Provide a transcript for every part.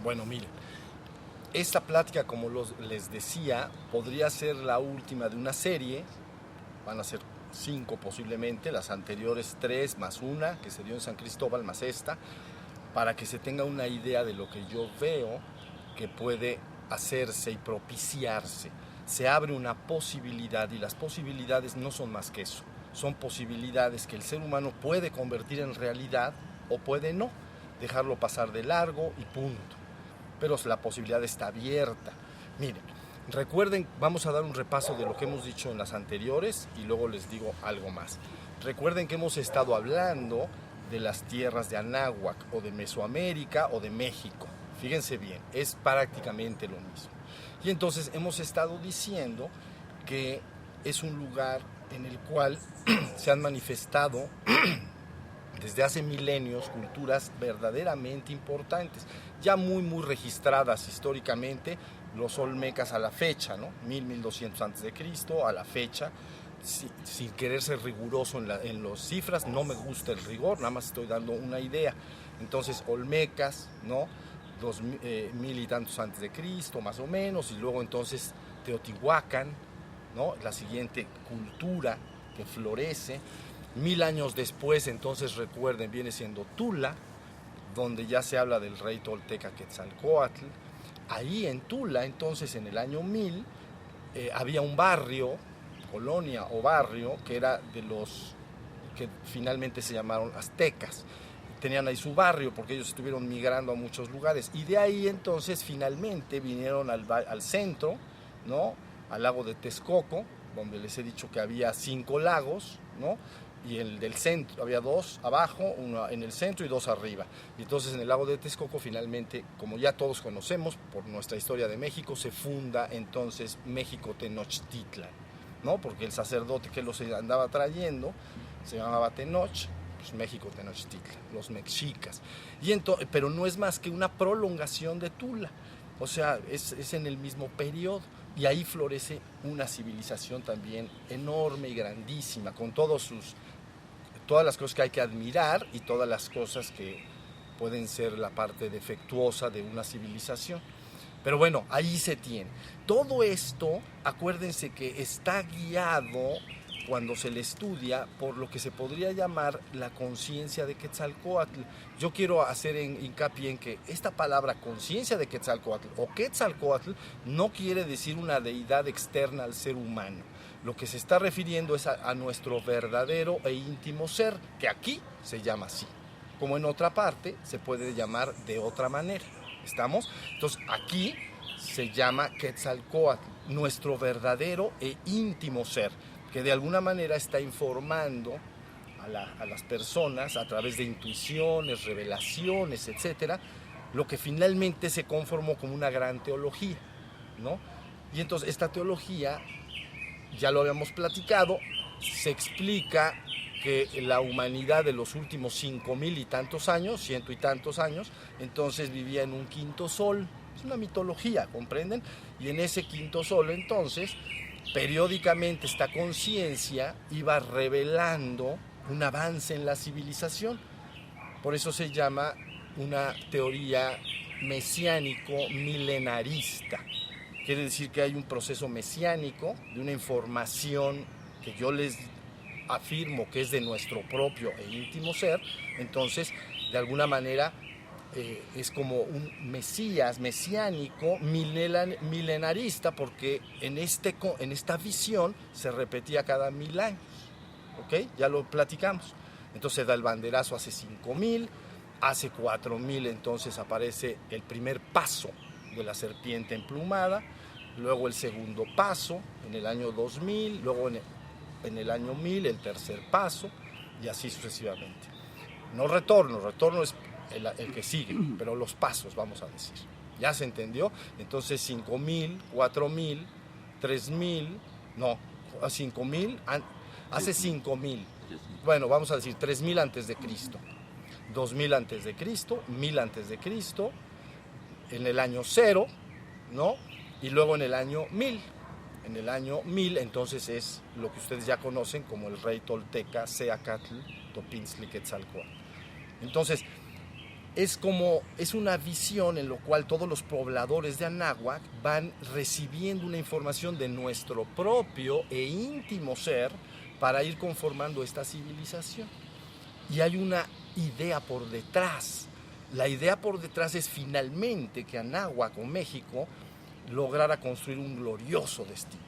Bueno, miren, esta plática, como les decía, podría ser la última de una serie. Van a ser 5 posiblemente, las anteriores 3 más una que se dio en San Cristóbal más esta, para que se tenga una idea de lo que yo veo que puede hacerse y propiciarse. Se abre una posibilidad, y las posibilidades no son más que eso. Son posibilidades que el ser humano puede convertir en realidad o puede no, dejarlo pasar de largo y punto. Pero la posibilidad está abierta. Miren, recuerden, vamos a dar un repaso de lo que hemos dicho en las anteriores y luego les digo algo más. Recuerden que hemos estado hablando de las tierras de Anáhuac o de Mesoamérica o de México. Fíjense bien, es prácticamente lo mismo. Y entonces hemos estado diciendo que es un lugar en el cual se han manifestado desde hace milenios culturas verdaderamente importantes, ya muy registradas históricamente, los olmecas a la fecha, ¿no? 1200 a.C. a la fecha, sin querer ser riguroso en las cifras, no me gusta el rigor, nada más estoy dando una idea. Entonces, olmecas, ¿no? 2000 y tantos antes de Cristo, más o menos, y luego entonces Teotihuacán, ¿no? La siguiente cultura que florece. 1000 años después, entonces recuerden, viene siendo Tula, donde ya se habla del rey tolteca Quetzalcóatl. Ahí en Tula, entonces en el año 1000, había un barrio, colonia o barrio, que era de los que finalmente se llamaron aztecas. Tenían ahí su barrio porque ellos estuvieron migrando a muchos lugares. Y de ahí entonces finalmente vinieron al centro, ¿no? Al lago de Texcoco, donde les he dicho que había 5 lagos, ¿no? Y el del centro, había 2 abajo, 1 en el centro y 2 arriba. Y entonces en el lago de Texcoco finalmente, como ya todos conocemos por nuestra historia de México, se funda entonces México Tenochtitlan, ¿no? Porque el sacerdote que los andaba trayendo se llamaba Tenoch, pues México Tenochtitlan, los mexicas. Pero no es más que una prolongación de Tula, o sea, es en el mismo periodo. Y ahí florece una civilización también enorme y grandísima, con todas las cosas que hay que admirar y todas las cosas que pueden ser la parte defectuosa de una civilización. Pero bueno, ahí se tiene. Todo esto, acuérdense que está guiado, cuando se le estudia, por lo que se podría llamar la conciencia de Quetzalcóatl. Yo quiero hacer hincapié en que esta palabra conciencia de Quetzalcóatl o Quetzalcóatl no quiere decir una deidad externa al ser humano. Lo que se está refiriendo es a nuestro verdadero e íntimo ser, que aquí se llama así. Como en otra parte se puede llamar de otra manera. ¿Estamos? Entonces aquí se llama Quetzalcóatl, nuestro verdadero e íntimo ser, que de alguna manera está informando a las personas a través de intuiciones, revelaciones, etcétera, lo que finalmente se conformó como una gran teología, ¿no? Y entonces esta teología, ya lo habíamos platicado, se explica que la humanidad de los últimos 5000 y tantos años, 100 y tantos años, entonces vivía en un quinto sol. Es una mitología, ¿comprenden? Y en ese quinto sol, entonces, periódicamente esta conciencia iba revelando un avance en la civilización. Por eso se llama una teoría mesiánico-milenarista. Quiere decir que hay un proceso mesiánico de una información que yo les afirmo que es de nuestro propio e íntimo ser. Entonces, de alguna manera, es como un mesías mesiánico milenarista, porque en esta visión se repetía cada 1000 años. ¿Ok? Ya lo platicamos. Entonces da el banderazo hace 5000, hace 4000 entonces aparece el primer paso de la serpiente emplumada, luego el segundo paso en el año 2000, luego en el año 1000 el tercer paso, y así sucesivamente. No retorno es el que sigue, pero los pasos, vamos a decir. ¿Ya se entendió? Entonces 5000, 4000, 3000, no, 5000, hace 5000. Bueno, vamos a decir 3000 antes de Cristo, 2000 antes de Cristo, 1000 antes de Cristo, en el año 0, ¿no? Y luego en el año 1000. En el año 1000, entonces es lo que ustedes ya conocen como el rey tolteca Seacatl Topintzli Quetzalcóatl. Entonces, es una visión en la cual todos los pobladores de Anáhuac van recibiendo una información de nuestro propio e íntimo ser para ir conformando esta civilización. Y hay una idea por detrás. La idea por detrás es finalmente que Anáhuac o México lograra construir un glorioso destino.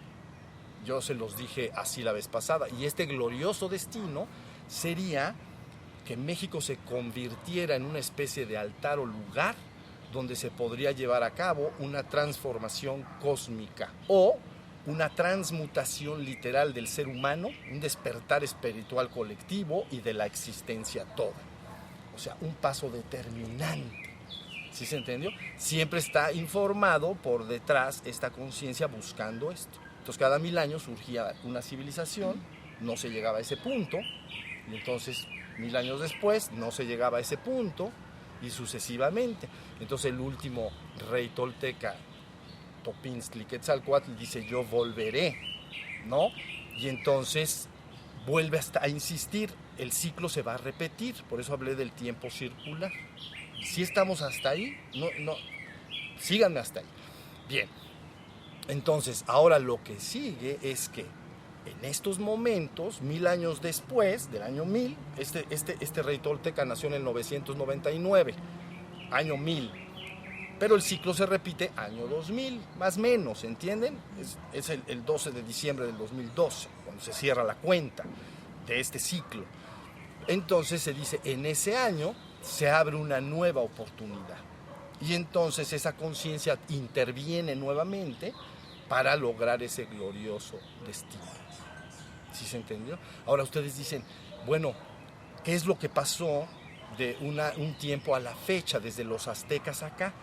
Yo se los dije así la vez pasada, y este glorioso destino sería que México se convirtiera en una especie de altar o lugar donde se podría llevar a cabo una transformación cósmica o una transmutación literal del ser humano, un despertar espiritual colectivo y de la existencia toda. O sea, un paso determinante. ¿Sí se entendió? Siempre está informado por detrás esta conciencia buscando esto. Entonces, cada 1000 años surgía una civilización, no se llegaba a ese punto, y entonces 1000 años después no se llegaba a ese punto, y sucesivamente. Entonces el último rey tolteca, Topinzli Quetzalcóatl, dice: yo volveré, ¿no? Y entonces vuelve hasta a insistir, el ciclo se va a repetir, por eso hablé del tiempo circular. Si estamos hasta ahí, no, síganme hasta ahí. Bien, entonces ahora lo que sigue es que en estos momentos, 1000 años después, del año 1000, este rey tolteca nació en el 999, año 1000, pero el ciclo se repite año 2000, más o menos, ¿entienden? Es el 12 de diciembre del 2012, cuando se cierra la cuenta de este ciclo. Entonces se dice, en ese año se abre una nueva oportunidad, y entonces esa conciencia interviene nuevamente para lograr ese glorioso destino. ¿Sí se entendió? Ahora ustedes dicen, bueno, ¿qué es lo que pasó de un tiempo a la fecha, desde los aztecas acá?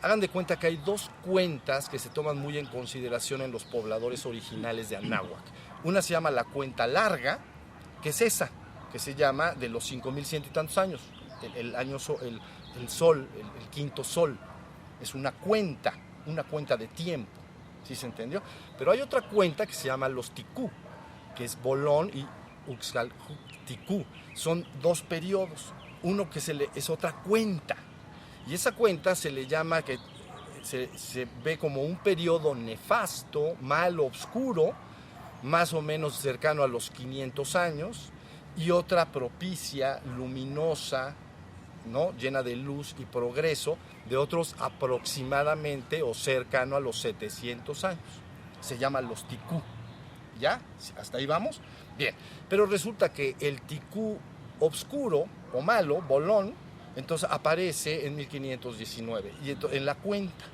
Hagan de cuenta que hay dos cuentas que se toman muy en consideración en los pobladores originales de Anáhuac. Una se llama la cuenta larga, que es esa, que se llama de los 5100 y tantos años, el sol, el quinto sol. Es una cuenta de tiempo, ¿sí se entendió? Pero hay otra cuenta que se llama los ticú, que es Bolón y Uxcal-Ticú. Son dos periodos, uno que es otra cuenta, y esa cuenta se le llama, que se ve como un periodo nefasto, malo, oscuro, más o menos cercano a los 500 años, y otra propicia, luminosa, ¿no? Llena de luz y progreso, de otros aproximadamente o cercano a los 700 años. Se llama los ticú. ¿Ya? ¿Hasta ahí vamos? Bien, pero resulta que el ticú obscuro o malo, Bolón, entonces aparece en 1519 y en la cuenta.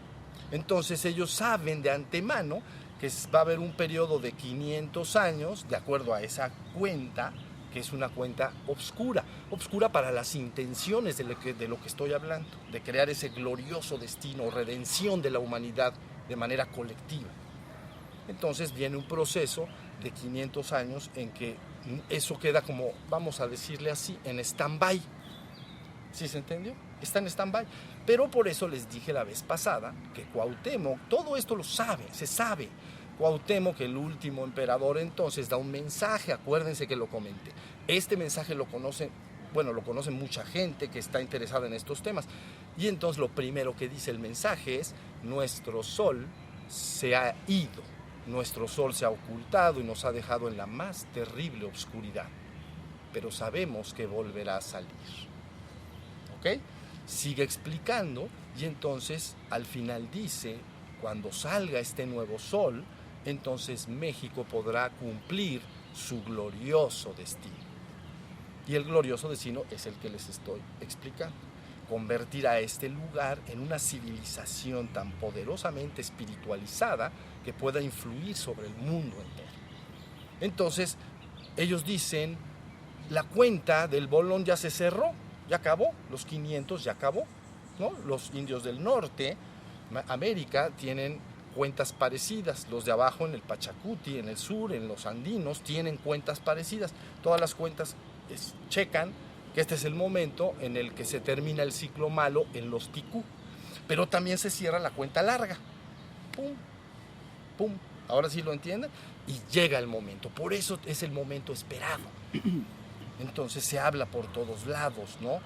Entonces ellos saben de antemano que va a haber un periodo de 500 años, de acuerdo a esa cuenta, que es una cuenta obscura para las intenciones de lo que estoy hablando, de crear ese glorioso destino, redención de la humanidad de manera colectiva. Entonces viene un proceso de 500 años en que eso queda como, vamos a decirle así, en stand-by. ¿Sí se entendió? Está en stand-by. Pero por eso les dije la vez pasada que Cuauhtémoc, todo esto lo sabe, se sabe. Cuauhtémoc, el último emperador, entonces da un mensaje, acuérdense que lo comenté. Este mensaje lo conoce mucha gente que está interesada en estos temas. Y entonces lo primero que dice el mensaje es: nuestro sol se ha ido. Nuestro sol se ha ocultado y nos ha dejado en la más terrible oscuridad, pero sabemos que volverá a salir. ¿Ok? Sigue explicando, y entonces al final dice: cuando salga este nuevo sol, entonces México podrá cumplir su glorioso destino. Y el glorioso destino es el que les estoy explicando: convertir a este lugar en una civilización tan poderosamente espiritualizada que pueda influir sobre el mundo entero. Entonces, ellos dicen, la cuenta del Bolón ya se cerró, ya acabó, los 500 ya acabó, ¿no? Los indios del norte, América, tienen cuentas parecidas, los de abajo en el Pachacuti, en el sur, en los andinos, tienen cuentas parecidas. Todas las cuentas checan que este es el momento en el que se termina el ciclo malo en los ticú, pero también se cierra la cuenta larga. Pum, pum, ahora sí lo entienden, y llega el momento, por eso es el momento esperado. Entonces se habla por todos lados, ¿no?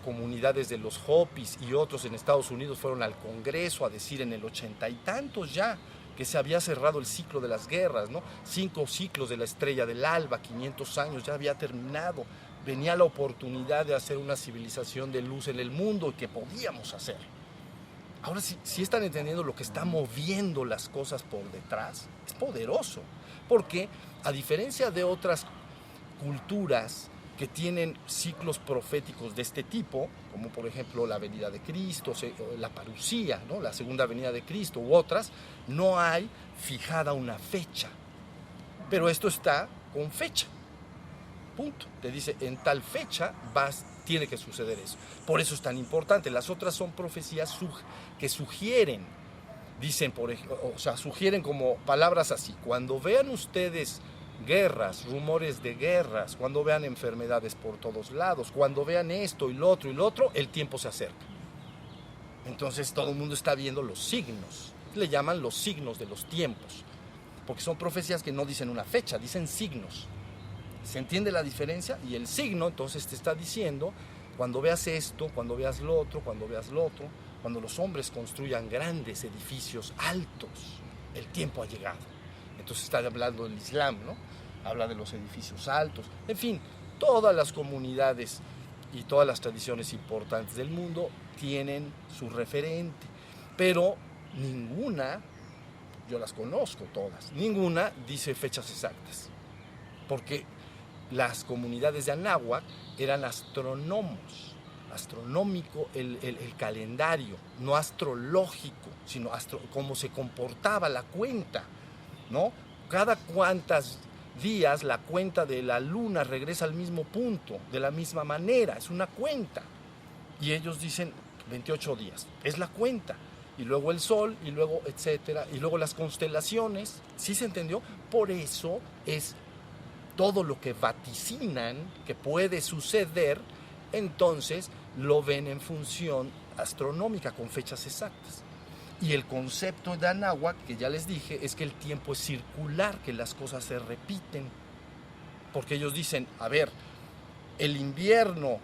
comunidades de los Hopis y otros en Estados Unidos fueron al Congreso a decir en el 80 y tantos ya que se había cerrado el ciclo de las guerras, ¿no? 5 ciclos de la estrella del alba, 500 años, ya había terminado. Venía la oportunidad de hacer una civilización de luz en el mundo y que podíamos hacer. Ahora si están entendiendo lo que está moviendo las cosas por detrás, es poderoso, porque a diferencia de otras culturas que tienen ciclos proféticos de este tipo, como por ejemplo la venida de Cristo, la parucía, ¿no? La segunda venida de Cristo u otras, no hay fijada una fecha, pero esto está con fecha, punto. Te dice, en tal fecha tiene que suceder eso. Por eso es tan importante. Las otras son profecías que sugieren, dicen, sugieren como palabras así: cuando vean ustedes guerras, rumores de guerras, cuando vean enfermedades por todos lados, cuando vean esto y lo otro, el tiempo se acerca. Entonces todo el mundo está viendo los signos, le llaman los signos de los tiempos, porque son profecías que no dicen una fecha, dicen signos. ¿Se entiende la diferencia? Y el signo entonces te está diciendo, cuando veas esto, cuando veas lo otro, cuando veas lo otro, cuando los hombres construyan grandes edificios altos, el tiempo ha llegado. Entonces está hablando del Islam, ¿no? Habla de los edificios altos. En fin, todas las comunidades y todas las tradiciones importantes del mundo tienen su referente, pero ninguna, yo las conozco todas, ninguna dice fechas exactas, porque las comunidades de Anáhuac eran astrónomos, astronómico el calendario, no astrológico, sino cómo se comportaba la cuenta, ¿no? Cada cuantos días la cuenta de la luna regresa al mismo punto, de la misma manera, es una cuenta. Y ellos dicen 28 días, es la cuenta. Y luego el sol, y luego etcétera, y luego las constelaciones, ¿sí se entendió? Por eso es todo lo que vaticinan que puede suceder, entonces lo ven en función astronómica, con fechas exactas. Y el concepto de Anáhuac, que ya les dije, es que el tiempo es circular, que las cosas se repiten. Porque ellos dicen, a ver, ¿el invierno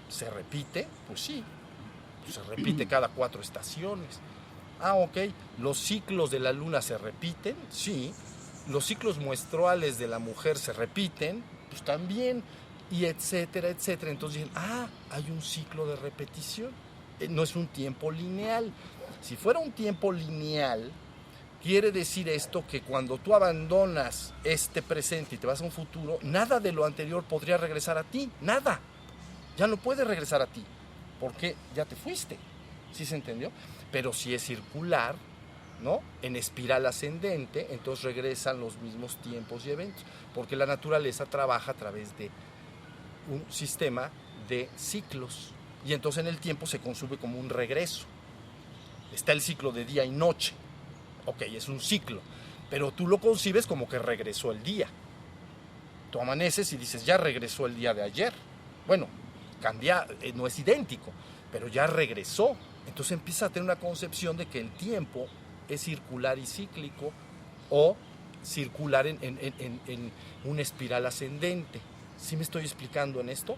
se repite? Pues sí, se repite cada 4 estaciones. Ah, ok, ¿los ciclos de la luna se repiten? Sí. ¿Los ciclos menstruales de la mujer se repiten? Pues también, y etcétera, etcétera. Entonces dicen, hay un ciclo de repetición. No es un tiempo lineal. Si fuera un tiempo lineal, quiere decir esto que cuando tú abandonas este presente y te vas a un futuro, nada de lo anterior podría regresar a ti, nada. Ya no puede regresar a ti, porque ya te fuiste. ¿Sí se entendió? Pero si es circular, ¿no? En espiral ascendente, entonces regresan los mismos tiempos y eventos, porque la naturaleza trabaja a través de un sistema de ciclos, y entonces en el tiempo se consume como un regreso. Está el ciclo de día y noche, ok, es un ciclo, pero tú lo concibes como que regresó el día. Tú amaneces y dices, ya regresó el día de ayer. Bueno, cambia, no es idéntico, pero ya regresó. Entonces empieza a tener una concepción de que el tiempo es circular y cíclico, o circular en una espiral ascendente. ¿Sí me estoy explicando en esto?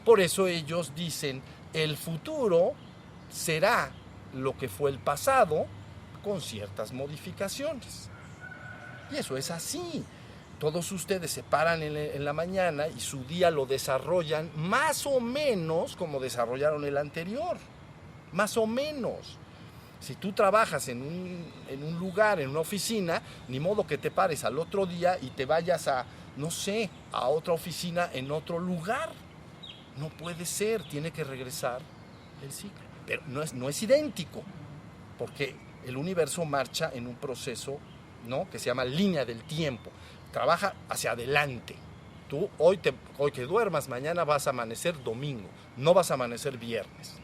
Por eso ellos dicen, el futuro será lo que fue el pasado, con ciertas modificaciones. Y eso es así. Todos ustedes se paran en la mañana y su día lo desarrollan más o menos como desarrollaron el anterior. Más o menos. Si tú trabajas en un lugar, en una oficina, ni modo que te pares al otro día y te vayas a, no sé, a otra oficina en otro lugar. No puede ser, tiene que regresar el ciclo. Pero no es idéntico, porque el universo marcha en un proceso, ¿no?, que se llama línea del tiempo. Trabaja hacia adelante. Tú hoy que duermas, mañana vas a amanecer domingo, no vas a amanecer viernes.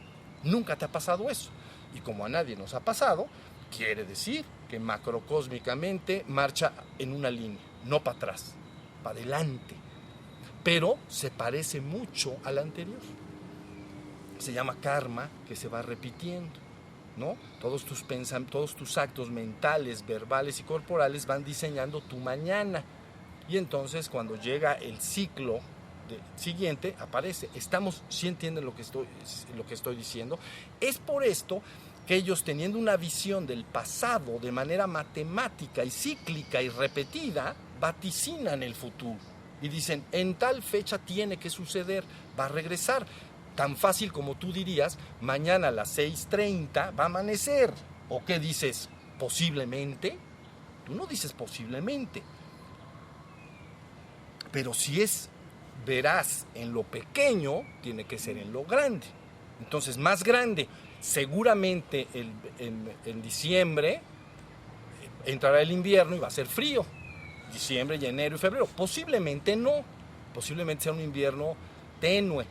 Nunca te ha pasado eso. Y como a nadie nos ha pasado, quiere decir que macrocósmicamente marcha en una línea, no para atrás, para adelante. Pero se parece mucho al anterior. Se llama karma, que se va repitiendo, ¿no? Todos tus actos mentales, verbales y corporales van diseñando tu mañana. Y entonces cuando llega el ciclo siguiente aparece. ¿Sí entienden lo que estoy diciendo? Es por esto que ellos, teniendo una visión del pasado de manera matemática y cíclica y repetida, vaticinan el futuro y dicen, en tal fecha tiene que suceder, va a regresar. Tan fácil como tú dirías, mañana a las 6:30 va a amanecer. ¿O qué dices? ¿Posiblemente? Tú no dices posiblemente. Pero si es veraz en lo pequeño, tiene que ser en lo grande. Entonces, más grande. Seguramente en diciembre entrará el invierno y va a ser frío. Diciembre, enero y febrero. Posiblemente no. Posiblemente sea un invierno tenue,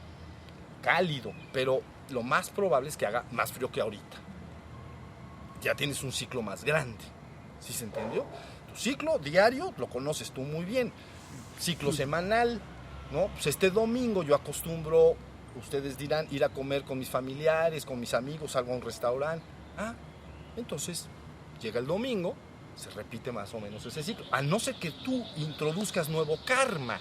cálido, pero lo más probable es que haga más frío que ahorita. Ya tienes un ciclo más grande. ¿Sí se entendió? Tu ciclo diario lo conoces tú muy bien. Ciclo semanal, ¿no? Pues este domingo yo acostumbro, ustedes dirán, ir a comer con mis familiares, con mis amigos, salgo a un restaurante. Entonces llega el domingo, se repite más o menos ese ciclo. A no ser que tú introduzcas nuevo karma,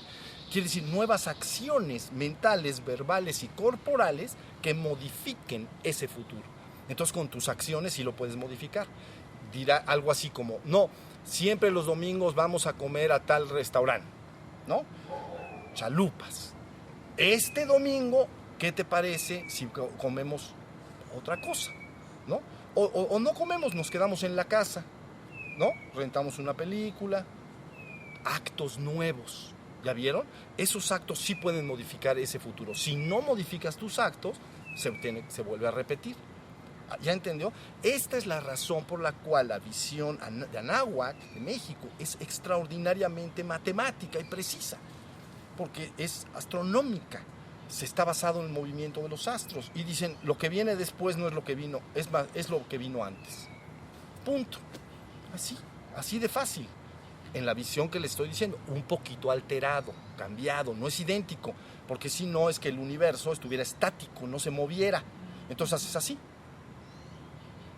quiere decir nuevas acciones mentales, verbales y corporales que modifiquen ese futuro. Entonces con tus acciones sí lo puedes modificar. Dirá algo así como, no, siempre los domingos vamos a comer a tal restaurante, ¿no? Chalupas. Este domingo, ¿qué te parece si comemos otra cosa? ¿No? O no comemos, nos quedamos en la casa, ¿no? Rentamos una película. Actos nuevos, ¿ya vieron? Esos actos sí pueden modificar ese futuro. Si no modificas tus actos, se vuelve a repetir. ¿Ya entendió? Esta es la razón por la cual la visión de Anáhuac, de México, es extraordinariamente matemática y precisa, porque es astronómica. Se está basado en el movimiento de los astros. Y dicen, lo que viene después no es lo que vino, es lo que vino antes. Punto. Así de fácil. En la visión que le estoy diciendo, un poquito alterado, cambiado, no es idéntico, porque si no es que el universo estuviera estático, no se moviera. Entonces es así.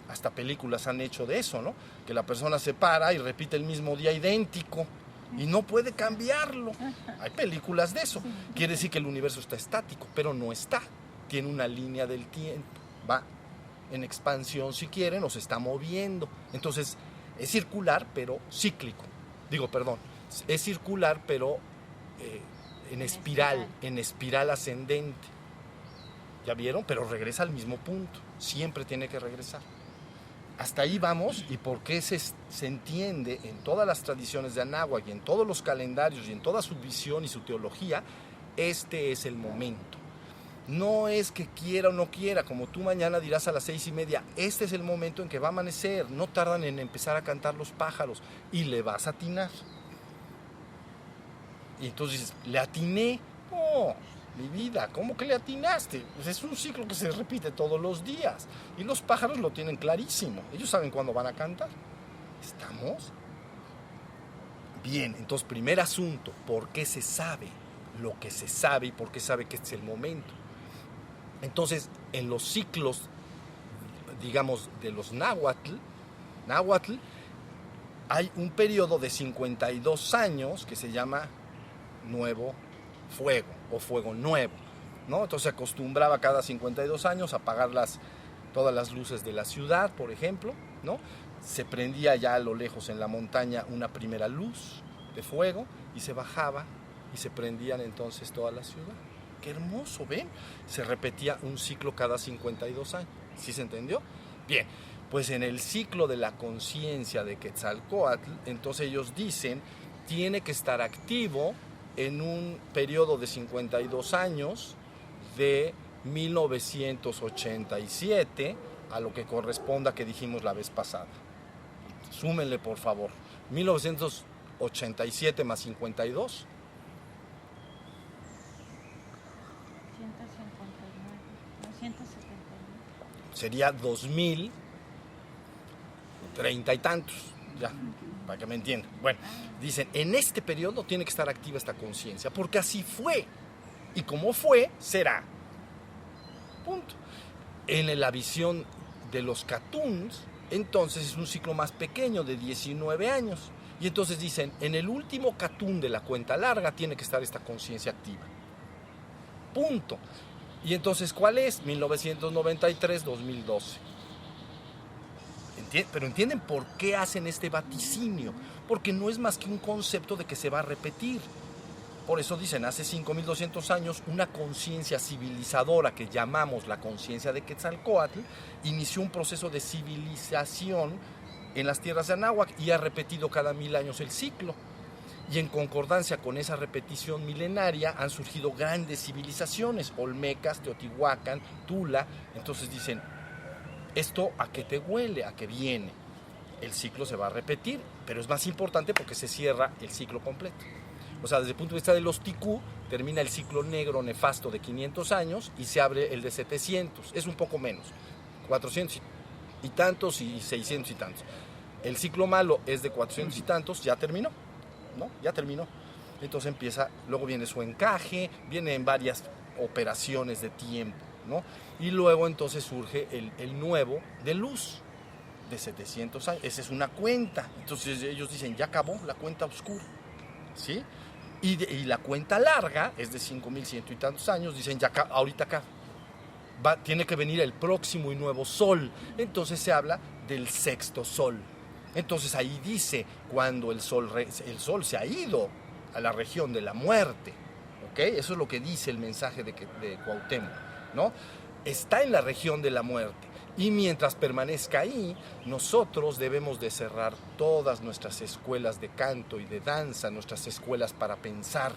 Hasta películas han hecho de eso, ¿no? Que la persona se para y repite el mismo día idéntico y no puede cambiarlo. Hay películas de eso. Quiere decir que el universo está estático, pero no está. Tiene una línea del tiempo. Va en expansión, si quieren, o se está moviendo. Entonces, es circular, pero cíclico. Es circular, pero en espiral ascendente. ¿Ya vieron? Pero regresa al mismo punto. Siempre tiene que regresar. Hasta ahí vamos, y por qué se entiende en todas las tradiciones de Anáhuac y en todos los calendarios y en toda su visión y su teología, este es el momento. No es que quiera o no quiera, como tú mañana dirás a las 6:30, este es el momento en que va a amanecer, no tardan en empezar a cantar los pájaros y le vas a atinar. Y entonces dices, ¿le atiné? No, mi vida, ¿cómo que le atinaste? Pues es un ciclo que se repite todos los días y los pájaros lo tienen clarísimo, ellos saben cuándo van a cantar. ¿Estamos? Bien, entonces primer asunto, ¿por qué se sabe lo que se sabe y por qué sabe que este es el momento? Entonces, en los ciclos, digamos, de los náhuatl, hay un periodo de 52 años que se llama Nuevo Fuego o Fuego Nuevo, ¿no? Entonces se acostumbraba cada 52 años a apagar todas las luces de la ciudad, por ejemplo, ¿no? Se prendía ya a lo lejos en la montaña una primera luz de fuego y se bajaba y se prendían entonces toda la ciudad. ¡Qué hermoso! ¿Ven? Se repetía un ciclo cada 52 años. ¿Sí se entendió? Bien, pues en el ciclo de la conciencia de Quetzalcóatl, entonces ellos dicen, tiene que estar activo en un periodo de 52 años de 1987 a lo que corresponda que dijimos la vez pasada. Súmenle, por favor. 1987 más 52. 179. Sería 2030 y tantos, ya, para que me entiendan. Bueno, dicen, en este periodo tiene que estar activa esta conciencia, porque así fue, y como fue, será. Punto. En la visión de los Catuns, entonces es un ciclo más pequeño, de 19 años, y entonces dicen, en el último Catún de la cuenta larga tiene que estar esta conciencia activa. punto. Y entonces, ¿cuál es? 1993-2012. Pero ¿entienden por qué hacen este vaticinio? Porque no es más que un concepto de que se va a repetir. Por eso dicen, hace 5.200 años, una conciencia civilizadora que llamamos la conciencia de Quetzalcóatl inició un proceso de civilización en las tierras de Anáhuac y ha repetido cada 1000 años el ciclo. Y en concordancia con esa repetición milenaria han surgido grandes civilizaciones, olmecas, Teotihuacán, Tula. Entonces dicen, ¿esto a qué te huele? ¿A qué viene? El ciclo se va a repetir, pero es más importante porque se cierra el ciclo completo. O sea, desde el punto de vista de los ticú, termina el ciclo negro nefasto de 500 años y se abre el de 700. Es un poco menos, 400 y tantos y 600 y tantos. El ciclo malo es de 400 y tantos, ya terminó, ¿no? Ya terminó. Entonces empieza, luego viene su encaje, viene en varias operaciones de tiempo, ¿no? Y luego entonces surge el nuevo de luz, de 700 años. Esa es una cuenta. Entonces ellos dicen, ya acabó la cuenta oscura, ¿sí? Y la cuenta larga es de 5.100 y tantos años. Dicen, ya ahorita acá tiene que venir el próximo y nuevo sol. Entonces se habla del sexto sol. Entonces ahí dice, cuando el sol se ha ido a la región de la muerte, ¿ok? Eso es lo que dice el mensaje de Cuauhtémoc, ¿no? Está en la región de la muerte. Y mientras permanezca ahí, nosotros debemos de cerrar todas nuestras escuelas de canto y de danza, nuestras escuelas para pensar.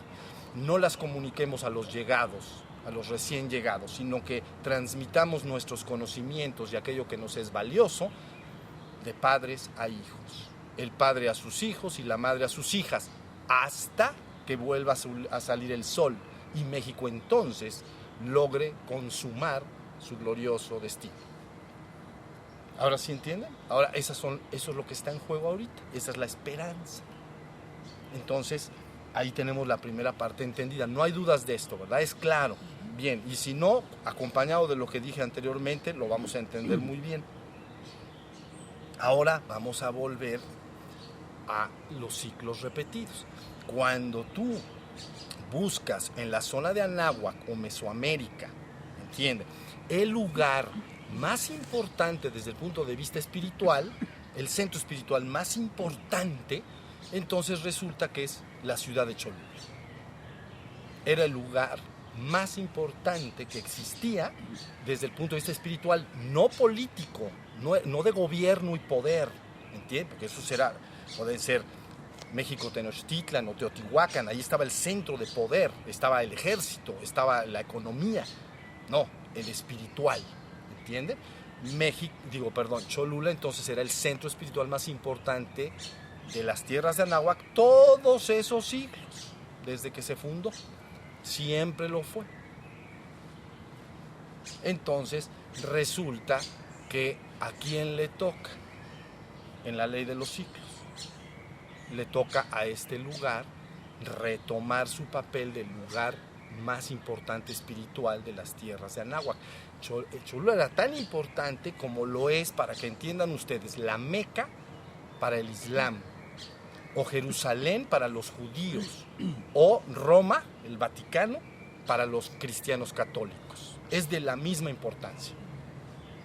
No las comuniquemos a los llegados, a los recién llegados, sino que transmitamos nuestros conocimientos y aquello que nos es valioso de padres a hijos. El padre a sus hijos y la madre a sus hijas, hasta que vuelva a salir el sol y México entonces logre consumar su glorioso destino. ¿Ahora sí entienden? Ahora eso es lo que está en juego ahorita. Esa es la esperanza. Entonces, ahí tenemos la primera parte entendida. No hay dudas de esto, ¿verdad? Es claro. Bien, y si no, acompañado de lo que dije anteriormente, lo vamos a entender muy bien. Ahora vamos a volver a los ciclos repetidos. Cuando tú buscas en la zona de Anáhuac o Mesoamérica, ¿entiendes? El lugar más importante desde el punto de vista espiritual, el centro espiritual más importante, entonces resulta que es la ciudad de Cholula. Era el lugar más importante que existía desde el punto de vista espiritual, no político, no de gobierno y poder, ¿entiendes? Porque eso pueden ser México Tenochtitlan o Teotihuacán, ahí estaba el centro de poder, estaba el ejército, estaba la economía, no, el espiritual. ¿Entienden? Cholula entonces era el centro espiritual más importante de las tierras de Anáhuac todos esos siglos, desde que se fundó, siempre lo fue. Entonces resulta que ¿a quién le toca? En la ley de los ciclos, le toca a este lugar retomar su papel del lugar más importante espiritual de las tierras de Anáhuac. Cholula era tan importante como lo es, para que entiendan ustedes, la Meca para el Islam, o Jerusalén para los judíos, o Roma, el Vaticano, para los cristianos católicos. Es de la misma importancia.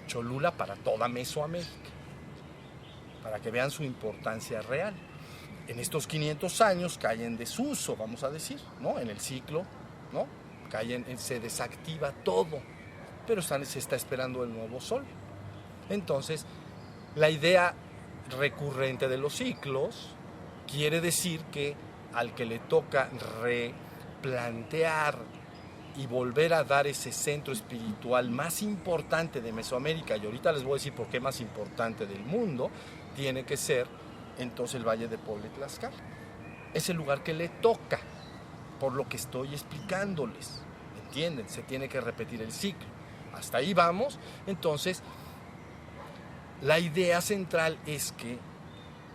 Cholula para toda Mesoamérica, para que vean su importancia real. En estos 500 años cae en desuso, vamos a decir, ¿no? En el ciclo, ¿no? Se desactiva todo, pero se está esperando el nuevo sol. Entonces, la idea recurrente de los ciclos quiere decir que al que le toca replantear y volver a dar ese centro espiritual más importante de Mesoamérica, y ahorita les voy a decir por qué más importante del mundo, tiene que ser entonces el Valle de Puebla y Tlaxcala. Es el lugar que le toca, por lo que estoy explicándoles, ¿entienden? Se tiene que repetir el ciclo. Hasta ahí vamos. Entonces, la idea central es que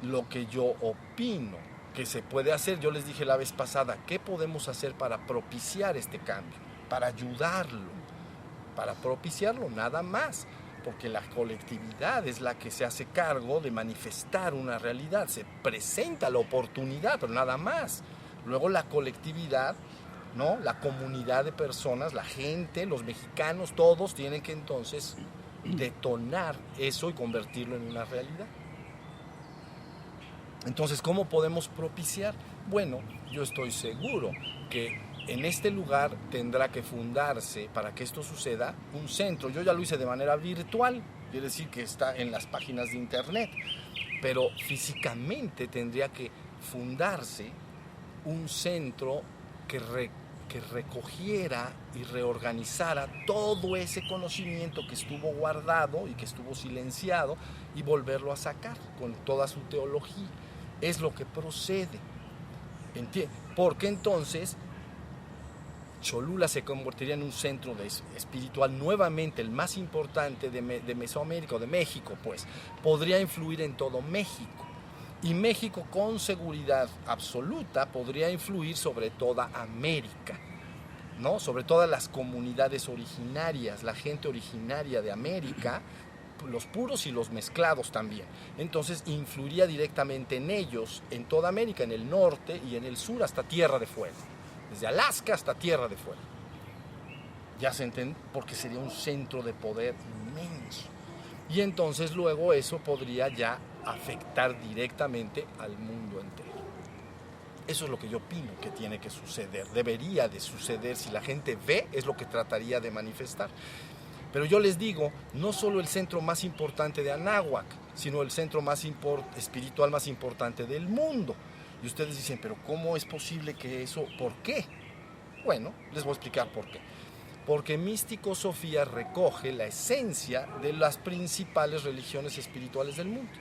lo que yo opino que se puede hacer, yo les dije la vez pasada, ¿qué podemos hacer para propiciar este cambio? Para ayudarlo, para propiciarlo, nada más. Porque la colectividad es la que se hace cargo de manifestar una realidad, se presenta la oportunidad, pero nada más. Luego la colectividad ¿no? La comunidad de personas, la gente, los mexicanos, todos tienen que entonces detonar eso y convertirlo en una realidad. Entonces, ¿cómo podemos propiciar? Bueno, yo estoy seguro que en este lugar tendrá que fundarse, para que esto suceda, un centro. Yo ya lo hice de manera virtual, quiere decir que está en las páginas de internet, pero físicamente tendría que fundarse un centro que recogiera y reorganizara todo ese conocimiento que estuvo guardado y que estuvo silenciado y volverlo a sacar con toda su teología. Es lo que procede. Porque entonces Cholula se convertiría en un centro espiritual nuevamente, el más importante de Mesoamérica, o de México, pues. Podría influir en todo México. Y México, con seguridad absoluta, podría influir sobre toda América, ¿no? Sobre todas las comunidades originarias, la gente originaria de América, los puros y los mezclados también. Entonces influiría directamente en ellos, en toda América, en el norte y en el sur, hasta Tierra de Fuego. Desde Alaska hasta Tierra de Fuego. Ya se entiende, porque sería un centro de poder inmenso. Y entonces luego eso podría ya afectar directamente al mundo entero. Eso es lo que yo opino que tiene que suceder. Debería de suceder. Si la gente ve, es lo que trataría de manifestar. Pero yo les digo, no solo el centro más importante de Anáhuac, sino el centro más espiritual más importante del mundo. Y ustedes dicen, pero ¿cómo es posible que eso? ¿Por qué? Bueno, les voy a explicar por qué. Porque Místico-Sofía recoge la esencia de las principales religiones espirituales del mundo.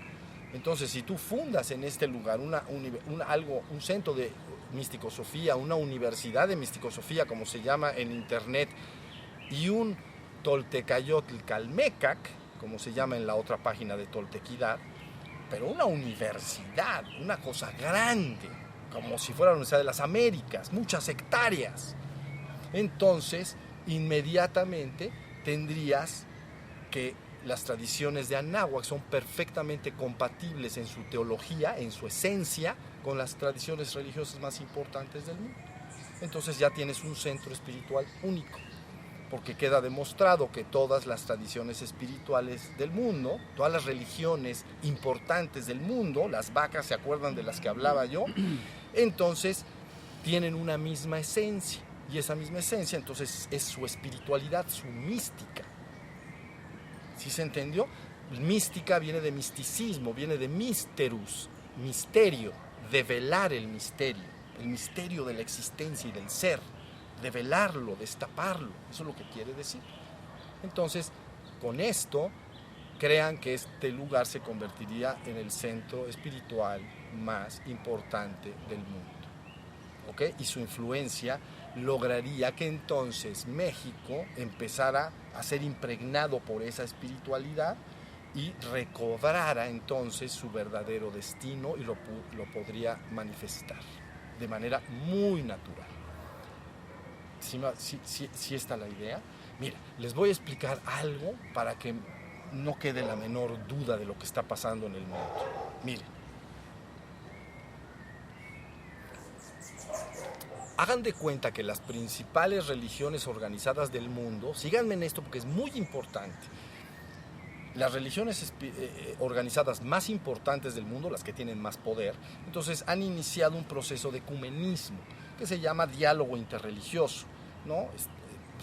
Entonces, si tú fundas en este lugar un centro de Místico-Sofía, una universidad de Místico-Sofía, como se llama en internet, y un Toltecayotl Calmecac, como se llama en la otra página de Toltequidad, pero una universidad, una cosa grande, como si fuera la Universidad de las Américas, muchas hectáreas. Entonces, inmediatamente tendrías que las tradiciones de Anáhuac son perfectamente compatibles en su teología, en su esencia, con las tradiciones religiosas más importantes del mundo. Entonces ya tienes un centro espiritual único, porque queda demostrado que todas las tradiciones espirituales del mundo, todas las religiones importantes del mundo, las vacas, ¿se acuerdan de las que hablaba yo? Entonces tienen una misma esencia, y esa misma esencia entonces es su espiritualidad, su mística. ¿Sí se entendió? Mística viene de misticismo, viene de misterus, misterio, develar el misterio de la existencia y del ser. Develarlo, destaparlo, eso es lo que quiere decir. Entonces, con esto, crean que este lugar se convertiría en el centro espiritual más importante del mundo, ¿ok? Y su influencia lograría que entonces México empezara a ser impregnado por esa espiritualidad y recobrara entonces su verdadero destino y lo podría manifestar de manera muy natural. ¿Sí está la idea? Mira, les voy a explicar algo para que no quede la menor duda de lo que está pasando en el mundo. Miren, hagan de cuenta que las principales religiones organizadas del mundo, síganme en esto porque es muy importante, las religiones organizadas más importantes del mundo, las que tienen más poder, entonces han iniciado un proceso de ecumenismo que se llama diálogo interreligioso, ¿no?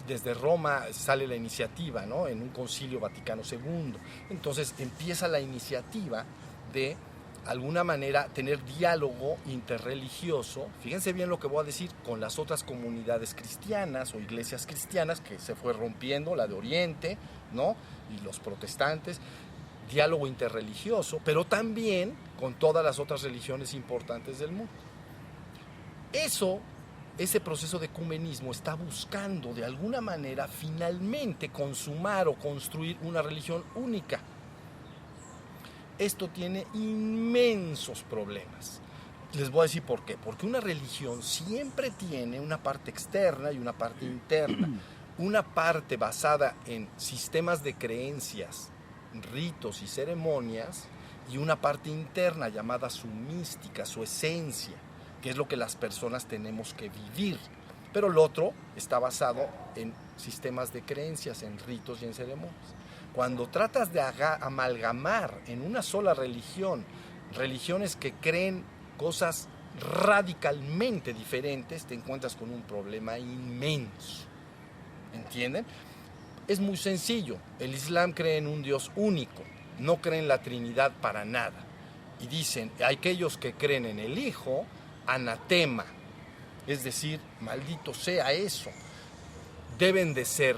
Desde Roma sale la iniciativa, ¿no? En un concilio Vaticano II. Entonces empieza la iniciativa de alguna manera tener diálogo interreligioso, fíjense bien lo que voy a decir, con las otras comunidades cristianas o iglesias cristianas que se fue rompiendo, la de Oriente, ¿no? Y los protestantes, diálogo interreligioso, pero también con todas las otras religiones importantes del mundo. Ese proceso de ecumenismo está buscando de alguna manera finalmente consumar o construir una religión única. Esto tiene inmensos problemas. Les voy a decir por qué. Porque una religión siempre tiene una parte externa y una parte interna. Una parte basada en sistemas de creencias, ritos y ceremonias, y una parte interna llamada su mística, su esencia, que es lo que las personas tenemos que vivir. Pero el otro está basado en sistemas de creencias, en ritos y en ceremonias. Cuando tratas de amalgamar en una sola religión, religiones que creen cosas radicalmente diferentes, te encuentras con un problema inmenso. ¿Entienden? Es muy sencillo. El Islam cree en un Dios único, no cree en la Trinidad para nada. Y dicen, aquellos que creen en el Hijo, anatema, es decir, maldito sea eso, deben de ser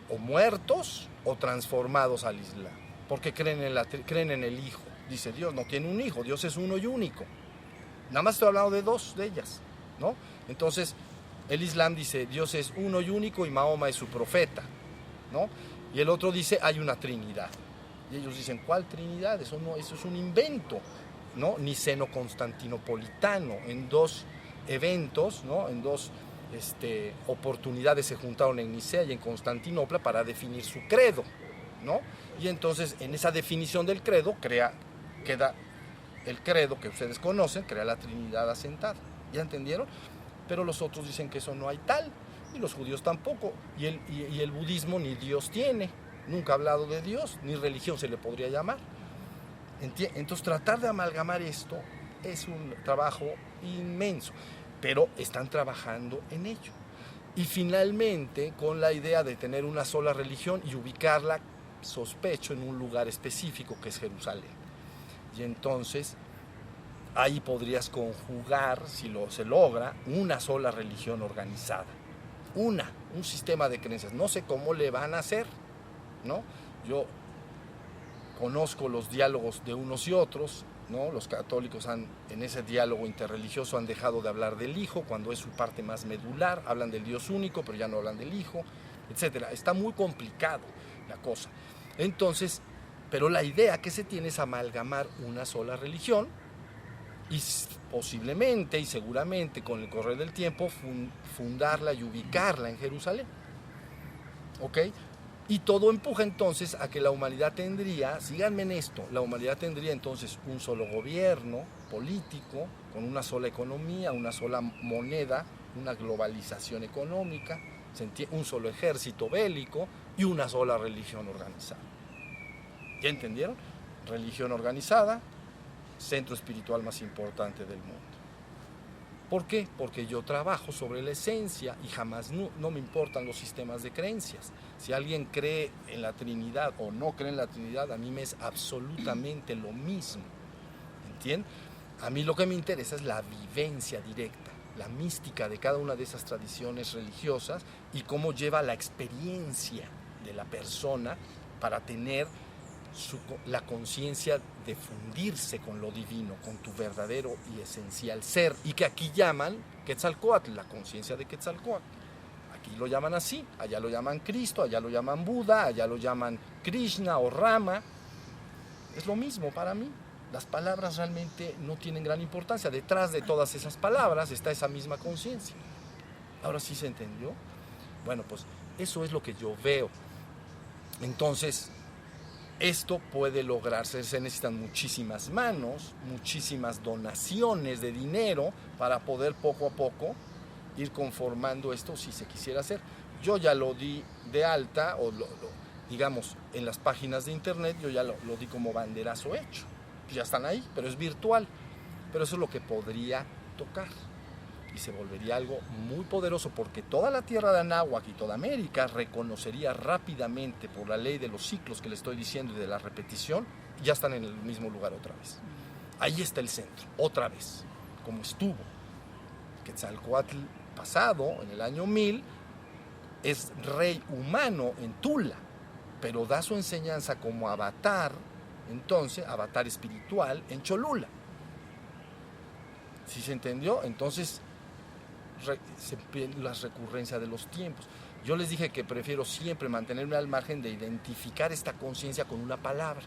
o muertos o transformados al Islam, porque creen en el Hijo. Dice, Dios no tiene un hijo, Dios es uno y único. Nada más estoy hablando de dos de ellas, ¿no? Entonces, el Islam dice, Dios es uno y único y Mahoma es su profeta, ¿no? Y el otro dice, hay una Trinidad. Y ellos dicen, ¿cuál Trinidad? Eso es un invento, ¿no? Niceno-constantinopolitano. En dos eventos, ¿no? En dos oportunidades se juntaron en Nicea y en Constantinopla para definir su credo, ¿no? Y entonces, en esa definición del credo, queda el credo que ustedes conocen, crea la Trinidad asentada. ¿Ya entendieron? Pero los otros dicen que eso no hay tal, y los judíos tampoco, y el budismo ni Dios tiene, nunca ha hablado de Dios, ni religión se le podría llamar. Entonces tratar de amalgamar esto es un trabajo inmenso, pero están trabajando en ello. Y finalmente, con la idea de tener una sola religión y ubicarla, sospecho, en un lugar específico que es Jerusalén. Y entonces ahí podrías conjugar, si se logra, una sola religión organizada. Un sistema de creencias. No sé cómo le van a hacer, ¿no? Yo conozco los diálogos de unos y otros, ¿no? Los católicos en ese diálogo interreligioso han dejado de hablar del Hijo cuando es su parte más medular, hablan del Dios único, pero ya no hablan del Hijo, etc. Está muy complicado la cosa. Entonces, pero la idea que se tiene es amalgamar una sola religión y posiblemente y seguramente con el correr del tiempo fundarla y ubicarla en Jerusalén. ¿Ok? Y todo empuja entonces a que la humanidad tendría, síganme en esto, la humanidad tendría entonces un solo gobierno político, con una sola economía, una sola moneda, una globalización económica, un solo ejército bélico y una sola religión organizada. ¿Ya entendieron? Religión organizada, centro espiritual más importante del mundo. ¿Por qué? Porque yo trabajo sobre la esencia y jamás no me importan los sistemas de creencias. Si alguien cree en la Trinidad o no cree en la Trinidad, a mí me es absolutamente lo mismo. ¿Entienden? A mí lo que me interesa es la vivencia directa, la mística de cada una de esas tradiciones religiosas y cómo lleva la experiencia de la persona para tener la conciencia de fundirse con lo divino, con tu verdadero y esencial ser, y que aquí llaman Quetzalcóatl, la conciencia de Quetzalcóatl. Aquí lo llaman así, allá lo llaman Cristo, allá lo llaman Buda, allá lo llaman Krishna o Rama. Es lo mismo para mí. Las palabras realmente no tienen gran importancia. Detrás de todas esas palabras está esa misma conciencia. ¿Ahora sí se entendió? Bueno, pues eso es lo que yo veo. Entonces, esto puede lograrse, se necesitan muchísimas manos, muchísimas donaciones de dinero para poder poco a poco ir conformando esto si se quisiera hacer. Yo ya lo di de alta, o digamos, en las páginas de internet, yo ya lo di como banderazo hecho. Ya están ahí, pero es virtual. Pero eso es lo que podría tocar. Y se volvería algo muy poderoso porque toda la tierra de Anáhuac y toda América reconocería rápidamente por la ley de los ciclos que le estoy diciendo y de la repetición, ya están en el mismo lugar otra vez. Ahí está el centro, otra vez, como estuvo. Quetzalcóatl pasado, en el año 1000, es rey humano en Tula, pero da su enseñanza como avatar, entonces, avatar espiritual en Cholula. ¿Sí se entendió? Entonces, las recurrencias de los tiempos. Yo les dije que prefiero siempre mantenerme al margen de identificar esta conciencia con una palabra.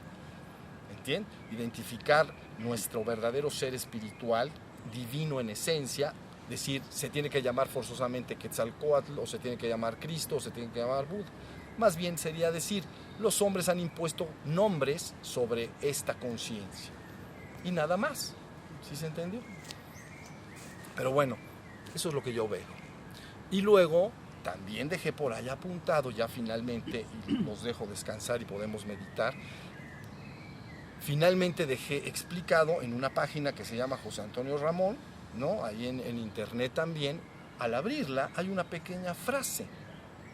¿Entienden? Identificar nuestro verdadero ser espiritual, divino en esencia, decir, se tiene que llamar forzosamente Quetzalcóatl, o se tiene que llamar Cristo, o se tiene que llamar Buda. Más bien sería decir, los hombres han impuesto nombres sobre esta conciencia. Y nada más. ¿Sí se entendió? Pero bueno, eso es lo que yo veo. Y luego también dejé por ahí apuntado, ya finalmente, y los dejo descansar y podemos meditar, finalmente dejé explicado en una página que se llama José Antonio Ramón, ¿no? Ahí en internet también, al abrirla hay una pequeña frase,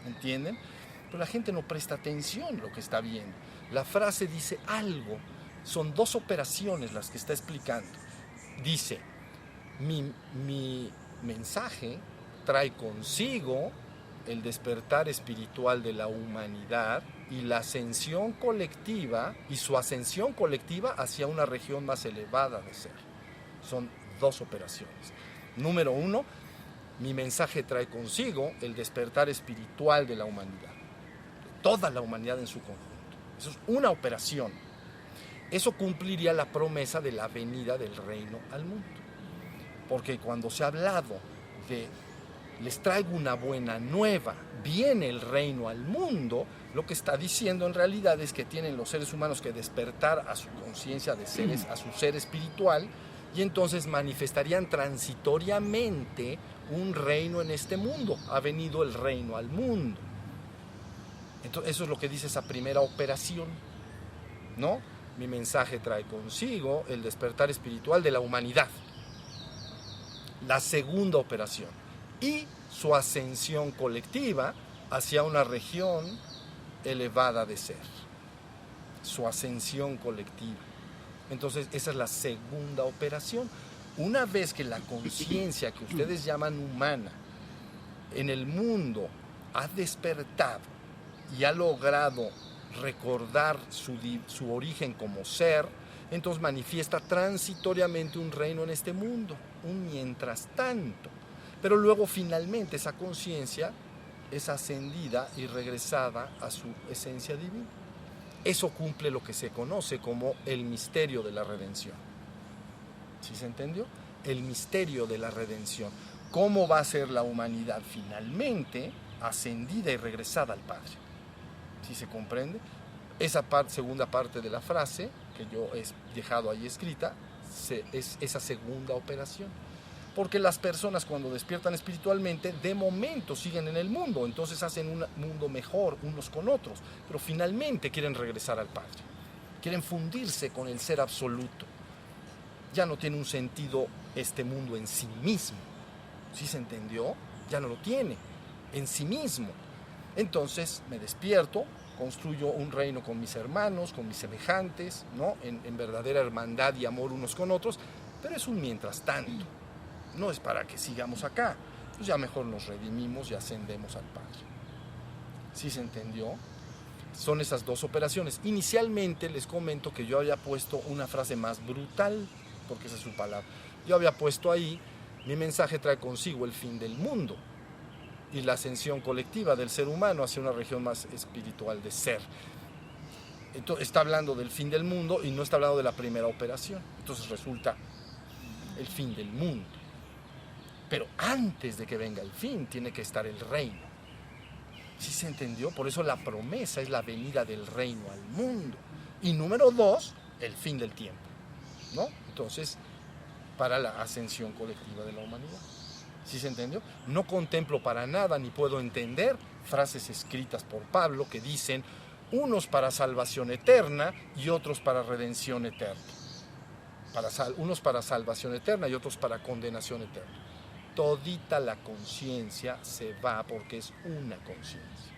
¿entienden? Pero la gente no presta atención a lo que está viendo. La frase dice algo, son 2 operaciones las que está explicando. Dice, mi mensaje trae consigo el despertar espiritual de la humanidad y la ascensión colectiva y su ascensión colectiva hacia una región más elevada de ser. Son 2 operaciones. Número 1, mi mensaje trae consigo el despertar espiritual de la humanidad, de toda la humanidad en su conjunto. Eso es una operación. Eso cumpliría la promesa de la venida del reino al mundo. Porque cuando se ha hablado de les traigo una buena nueva, viene el reino al mundo, lo que está diciendo en realidad es que tienen los seres humanos que despertar a su conciencia de seres, a su ser espiritual, y entonces manifestarían transitoriamente un reino en este mundo. Ha venido el reino al mundo. Entonces, eso es lo que dice esa primera operación, ¿no? Mi mensaje trae consigo el despertar espiritual de la humanidad. La segunda operación, y su ascensión colectiva hacia una región elevada de ser. Su ascensión colectiva. Entonces, esa es la segunda operación. Una vez que la conciencia que ustedes llaman humana en el mundo ha despertado y ha logrado recordar su origen como ser, entonces manifiesta transitoriamente un reino en este mundo, un mientras tanto. Pero luego finalmente esa conciencia es ascendida y regresada a su esencia divina. Eso cumple lo que se conoce como el misterio de la redención. ¿Sí se entendió? El misterio de la redención. ¿Cómo va a ser la humanidad finalmente ascendida y regresada al Padre? ¿Sí se comprende? Esa segunda parte de la frase, que yo he dejado ahí escrita, es esa segunda operación. Porque las personas cuando despiertan espiritualmente, de momento siguen en el mundo, entonces hacen un mundo mejor unos con otros, pero finalmente quieren regresar al Padre, quieren fundirse con el ser absoluto. Ya no tiene un sentido este mundo en sí mismo. ¿Sí se entendió? Ya no lo tiene en sí mismo. Entonces me despierto, construyo un reino con mis hermanos, con mis semejantes, ¿no? En verdadera hermandad y amor unos con otros, pero es un mientras tanto. No es para que sigamos acá, pues ya mejor nos redimimos y ascendemos al Padre. ¿Sí se entendió? Son esas 2 operaciones. Inicialmente les comento que yo había puesto una frase más brutal, porque esa es su palabra. Yo había puesto ahí, mi mensaje trae consigo el fin del mundo y la ascensión colectiva del ser humano hacia una región más espiritual de ser. Entonces, está hablando del fin del mundo y no está hablando de la primera operación. Entonces resulta el fin del mundo. Pero antes de que venga el fin, tiene que estar el reino. ¿Sí se entendió? Por eso la promesa es la venida del reino al mundo. Y número 2, el fin del tiempo, ¿no? Entonces, para la ascensión colectiva de la humanidad. ¿Sí se entendió? No contemplo para nada, ni puedo entender frases escritas por Pablo que dicen unos para salvación eterna y otros para redención eterna. Unos para salvación eterna y otros para condenación eterna. Todita la conciencia se va porque es una conciencia.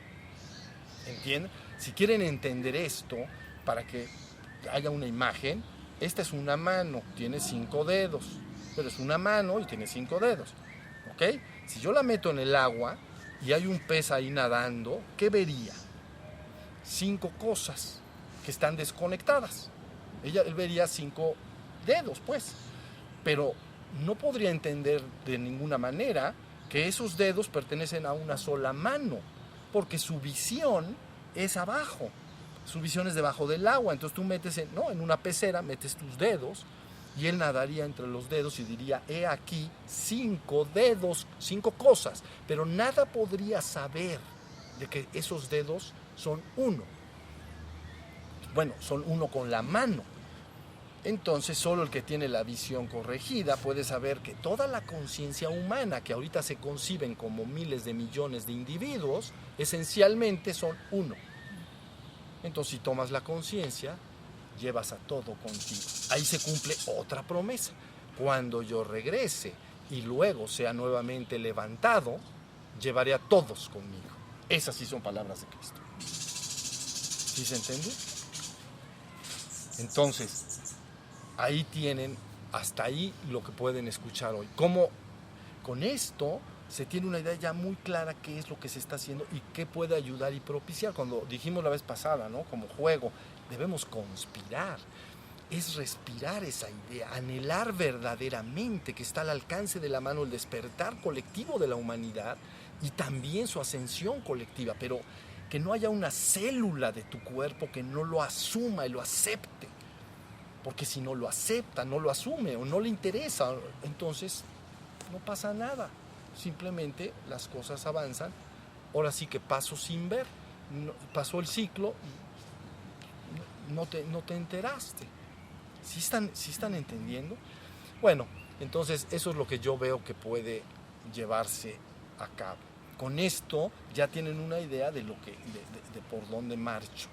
¿Entienden? Si quieren entender esto, para que haya una imagen, esta es una mano, tiene 5 dedos, pero es una mano y tiene 5 dedos. ¿Ok? Si yo la meto en el agua y hay un pez ahí nadando, ¿qué vería? 5 cosas que están desconectadas. Él vería 5 dedos, pues, pero no podría entender de ninguna manera que esos dedos pertenecen a una sola mano, porque su visión es abajo, su visión es debajo del agua. Entonces tú metes en una pecera, metes tus dedos y él nadaría entre los dedos y diría, he aquí 5 dedos, 5 cosas, pero nada podría saber de que esos dedos son uno. Bueno, son uno con la mano. Entonces solo el que tiene la visión corregida puede saber que toda la conciencia humana, que ahorita se conciben como miles de millones de individuos, esencialmente son uno. Entonces si tomas la conciencia, llevas a todo contigo. Ahí se cumple otra promesa. Cuando yo regrese y luego sea nuevamente levantado, llevaré a todos conmigo. Esas sí son palabras de Cristo. ¿Sí se entiende? Entonces, ahí tienen, hasta ahí lo que pueden escuchar hoy. Cómo con esto se tiene una idea ya muy clara qué es lo que se está haciendo y qué puede ayudar y propiciar. Cuando dijimos la vez pasada, ¿no? Como juego, debemos conspirar. Es respirar esa idea, anhelar verdaderamente que está al alcance de la mano el despertar colectivo de la humanidad y también su ascensión colectiva, pero que no haya una célula de tu cuerpo que no lo asuma y lo acepte. Porque si no lo acepta, no lo asume o no le interesa, entonces no pasa nada. Simplemente las cosas avanzan. Ahora sí que paso sin ver. Pasó el ciclo y no te enteraste. ¿Sí están entendiendo? Bueno, entonces eso es lo que yo veo que puede llevarse a cabo. Con esto ya tienen una idea de por dónde marcho.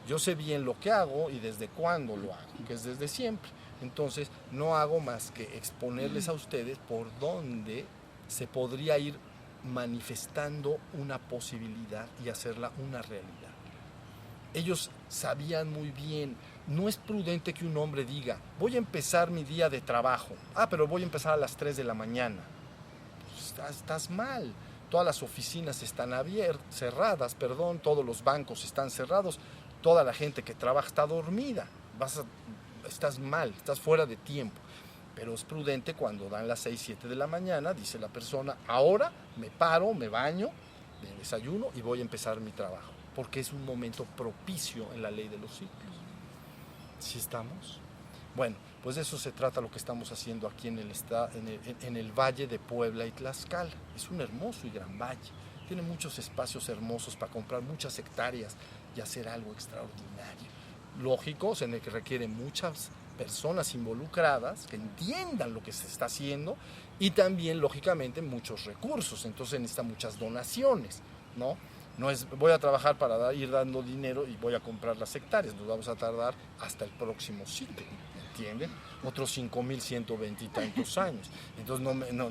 Yo sé bien lo que hago y desde cuándo lo hago, que es desde siempre. Entonces no hago más que exponerles a ustedes por dónde se podría ir manifestando una posibilidad y hacerla una realidad. Ellos sabían muy bien, no es prudente que un hombre diga, voy a empezar mi día de trabajo, pero voy a empezar a las 3 de la mañana. Pues estás mal. Todas las oficinas están cerradas, todos los bancos están cerrados, toda la gente que trabaja está dormida, estás mal, estás fuera de tiempo. Pero es prudente cuando dan las 6, 7 de la mañana, dice la persona, ahora me paro, me baño, me desayuno y voy a empezar mi trabajo, porque es un momento propicio en la ley de los ciclos. ¿Sí estamos? Bueno, pues de eso se trata lo que estamos haciendo aquí en el Valle de Puebla y Tlaxcala. Es un hermoso y gran valle. Tiene muchos espacios hermosos para comprar muchas hectáreas y hacer algo extraordinario. Lógico, en el que requiere muchas personas involucradas que entiendan lo que se está haciendo y también, lógicamente, muchos recursos. Entonces necesita muchas donaciones, ¿no? No es voy a trabajar para ir dando dinero y voy a comprar las hectáreas. Nos vamos a tardar hasta el próximo ciclo, ¿entienden? Otros 5,120 y tantos años. Entonces no.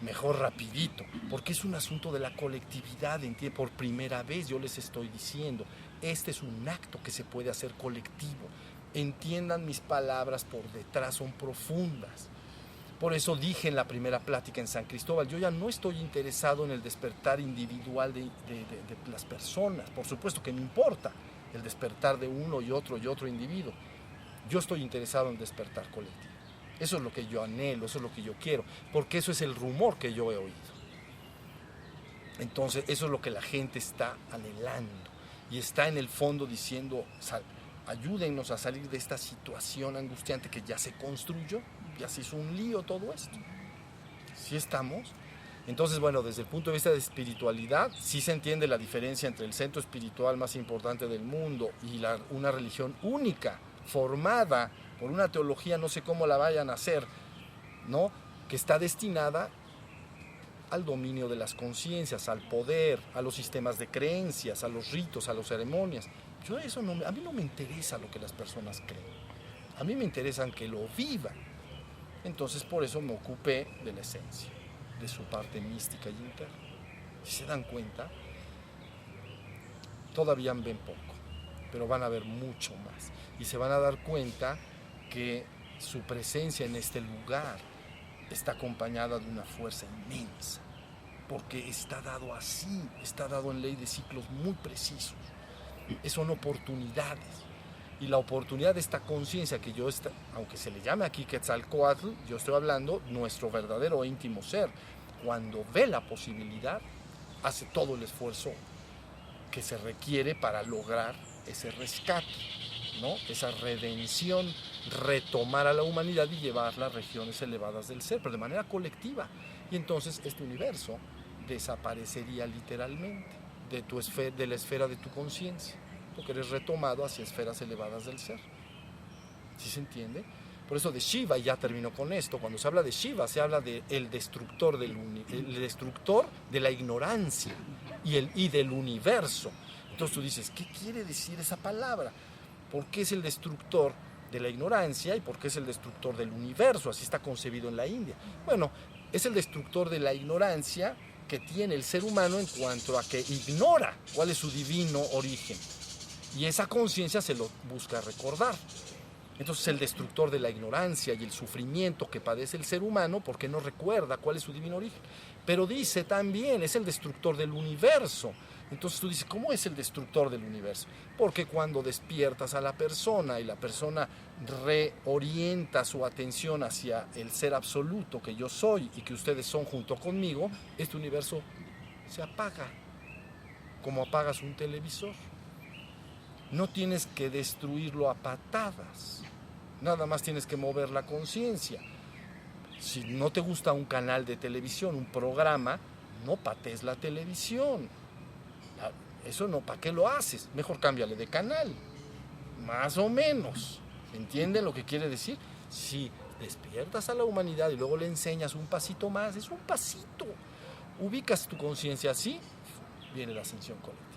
Mejor rapidito, porque es un asunto de la colectividad, ¿entienden? Por primera vez yo les estoy diciendo, este es un acto que se puede hacer colectivo. Entiendan mis palabras por detrás, son profundas. Por eso dije en la primera plática en San Cristóbal, yo ya no estoy interesado en el despertar individual de las personas. Por supuesto que me importa el despertar de uno y otro individuo. Yo estoy interesado en el despertar colectivo. Eso es lo que yo anhelo, eso es lo que yo quiero, porque eso es el rumor que yo he oído. Entonces, eso es lo que la gente está anhelando y está en el fondo diciendo, ayúdennos a salir de esta situación angustiante que ya se construyó, ya se hizo un lío todo esto. ¿Sí estamos? Entonces, bueno, desde el punto de vista de espiritualidad, sí se entiende la diferencia entre el centro espiritual más importante del mundo y una religión única, formada por una teología, no sé cómo la vayan a hacer, ¿no? Que está destinada al dominio de las conciencias, al poder, a los sistemas de creencias, a los ritos, a las ceremonias. A mí no me interesa lo que las personas creen. A mí me interesa que lo vivan. Entonces, por eso me ocupé de la esencia, de su parte mística y interna. Si se dan cuenta, todavía ven poco, pero van a ver mucho más. Y se van a dar cuenta que su presencia en este lugar está acompañada de una fuerza inmensa, porque está dado así, está dado en ley de ciclos muy precisos. Son oportunidades, y la oportunidad de esta conciencia que aunque se le llame aquí Quetzalcóatl, yo estoy hablando nuestro verdadero íntimo ser, cuando ve la posibilidad, hace todo el esfuerzo que se requiere para lograr ese rescate, ¿no? Esa redención, retomar a la humanidad y llevarla a regiones elevadas del ser, pero de manera colectiva. Y entonces este universo desaparecería literalmente de la esfera de tu conciencia, porque eres retomado hacia esferas elevadas del ser. ¿Sí se entiende? Por eso de Shiva, y ya termino con esto, cuando se habla de Shiva, se habla de el destructor el destructor de la ignorancia y del universo. Entonces tú dices, ¿qué quiere decir esa palabra? ¿Por qué es el destructor de la ignorancia y por qué es el destructor del universo? Así está concebido en la India. Bueno, es el destructor de la ignorancia que tiene el ser humano en cuanto a que ignora cuál es su divino origen. Y esa conciencia se lo busca recordar. Entonces el destructor de la ignorancia y el sufrimiento que padece el ser humano porque no recuerda cuál es su divino origen. Pero dice también, es el destructor del universo. Entonces tú dices, ¿cómo es el destructor del universo? Porque cuando despiertas a la persona y la persona reorienta su atención hacia el ser absoluto que yo soy y que ustedes son junto conmigo, este universo se apaga, como apagas un televisor. No tienes que destruirlo a patadas, nada más tienes que mover la conciencia. Si no te gusta un canal de televisión, un programa, no patees la televisión. Eso no, ¿para qué lo haces? Mejor cámbiale de canal, más o menos. ¿Entienden lo que quiere decir? Si despiertas a la humanidad y luego le enseñas un pasito más, es un pasito. Ubicas tu conciencia así, viene la ascensión colectiva.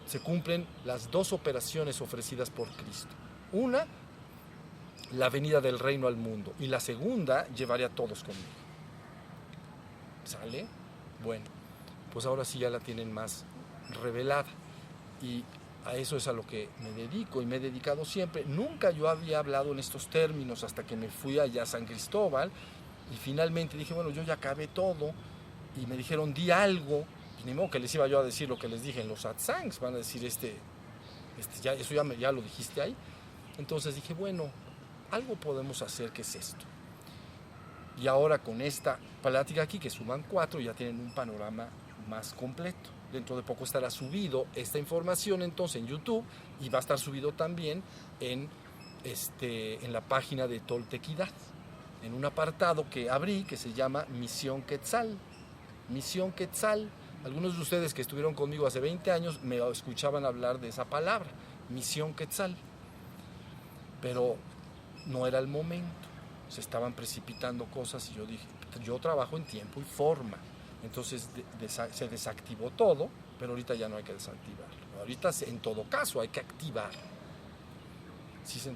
Se cumplen las dos operaciones ofrecidas por Cristo. Una, la venida del reino al mundo. Y la segunda, llevaré a todos conmigo. ¿Sale? Bueno, pues ahora sí ya la tienen más revelada. Y a eso es a lo que me dedico y me he dedicado siempre. Nunca yo había hablado en estos términos hasta que me fui allá a San Cristóbal. Y finalmente dije, bueno, yo ya acabé todo. Y me dijeron, di algo. Ni modo que les iba yo a decir lo que les dije en los satsangs, van a decir eso ya lo dijiste ahí. Entonces dije, bueno, algo podemos hacer, que es esto. Y ahora con esta plática aquí, que suman 4, ya tienen un panorama más completo. Dentro de poco estará subido esta información entonces en YouTube y va a estar subido también en la página de Toltequidad, en un apartado que abrí que se llama Misión Quetzal. Misión Quetzal. Algunos de ustedes que estuvieron conmigo hace 20 años me escuchaban hablar de esa palabra, Misión Quetzal. Pero no era el momento, se estaban precipitando cosas y yo dije, yo trabajo en tiempo y forma. Entonces se desactivó todo, pero ahorita ya no hay que desactivarlo. Ahorita en todo caso hay que activar. ¿Sí se entiende?